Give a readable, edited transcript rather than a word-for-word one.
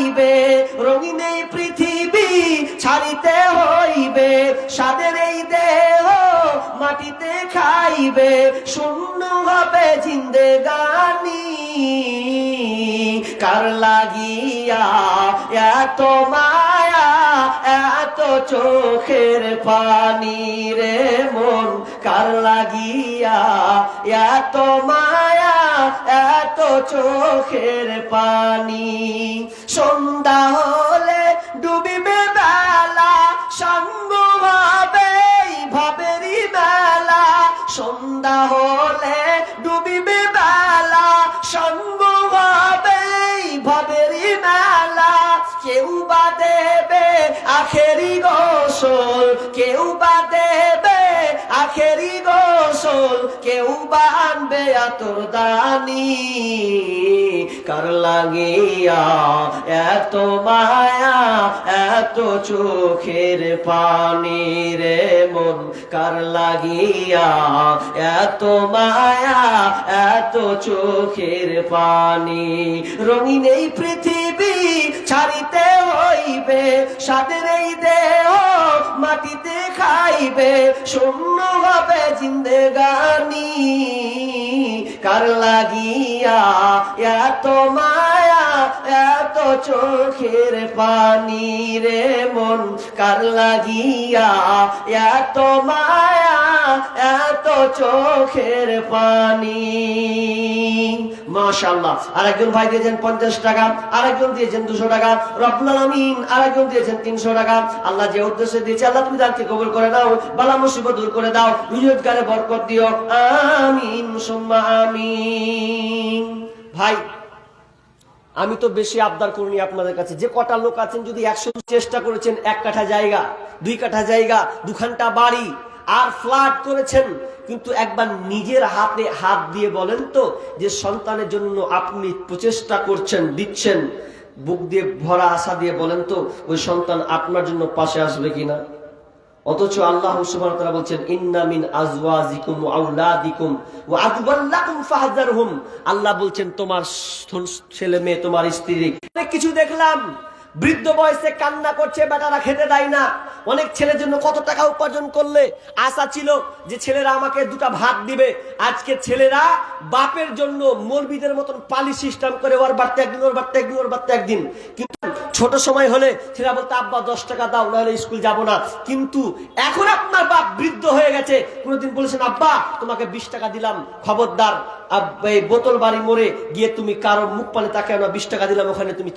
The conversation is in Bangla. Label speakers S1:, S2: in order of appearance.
S1: খাইবে, রঙিন এই পৃথিবী ছাড়িতে হইবে, স্বাদের এই দেহ মাটিতে খাইবে, শূন্য হবে জিন্দেগানি। কার লাগিয়া এত মায়া, এত চোখের পানি রে মন, কার লাগিয়া এত মায়া, এত চোখের পানি। সন্ধ্যা হলে ডুবিবে বেলা, সঙ্গ হবে ভাবেরই মেলা। সন্ধ্যা হলে ডুবিবে বেলা, সঙ্গ হবে ভাবেরই মেলা। কেউ বা দেবে আখেরি গোসল, কেউ বা দেবে আখেরি গোসল, কেউ বা আনবে আতর দানি। কার লাগিয়া এত মায়া, এত চোখের পানি রে মন, কার লাগিয়া এত মায়া, এত চোখের পানি। রঙিন এই পৃথিবী ছাড়িতে হইবে, স্বাদের এই দেহ মাটিতে খাইবে, শূন্য হবে জিন্দেগানি। কার লাগিয়া এত মায়া, এত চোখের পানি রে মন, কার লাগিয়া এত মায়া, এত চোখের পানি। মাশাআল্লাহ। আরেকজন ভাই দিয়েছেন 50 টাকা, আরেকজন দিয়েছেন 200 টাকা, রব্বুল আলামিন আরেকজন দিয়েছেন 300 টাকা। আল্লাহ যে উদ্দেশ্যে দিয়েছে আল্লাহ তুমি দানকে কবুল করে নাও, বালা মুসিবত দূর করে দাও, রুজগারে বরকত দিও, আমিন সুম্মা আমিন। ভাই আমি তো বেশি আবদার করিনি আপনাদের কাছে, যে কটা লোক আছেন যদি 100 চেষ্টা করেছেন 1 কাঠা জায়গা, 2 কাঠা জায়গা, 2 খানটা বাড়ি আর ফ্ল্যাট করেছেন, কিন্তু একবার নিজের হাতে হাত দিয়ে বলেন তো যে সন্তানের জন্য আপনি প্রচেষ্টা করছেন, দিচ্ছেন, বুক দিয়ে ভরা আশা দিয়ে বলেন তো ওই সন্তান আপনার জন্য পাশে আসবে কিনা? অথচ আল্লাহ সুবহানাহু ওয়া তাআলা বলছেন ইন্না মিন আজওয়াজিকুম ওয়া আওলাদিকুম ওয়া আদওয়ান লাকুম ফাহযারহুম। আল্লাহ বলছেন তোমার ছেলে মেয়ে, তোমার স্ত্রী, অনেক কিছু দেখলাম বৃদ্ধ বয়সে কান্না করছে, বেটারা খেতে দেয় না। অনেক ছেলের জন্য কত টাকা উপার্জন করলে আশা ছিল যে ছেলেরা আমাকে 2টা ভাত দিবে, আজকে ছেলেরা বাপের জন্য মৌলবীদের মতন পালি সিস্টেম করে, ওর বাড়তে একদিন, ওর বাড়তে একদিন, ওর বাড়তে একদিন। কিন্তু ছোট সময় হলে ছেলেরা বলতে আব্বা 10 টাকা দাও, নাহলে স্কুল যাব না। কিন্তু এখন আপনার বাপ বৃদ্ধ হয়ে গেছে, কোনোদিন বলেছেন আব্বা তোমাকে 20 টাকা দিলাম, খবরদার এই বোতল বাড়ি মোড়ে গিয়ে তুমি কারো মুখ পানে তাকে 20 টাকা দিলাম, ওখানে তুমি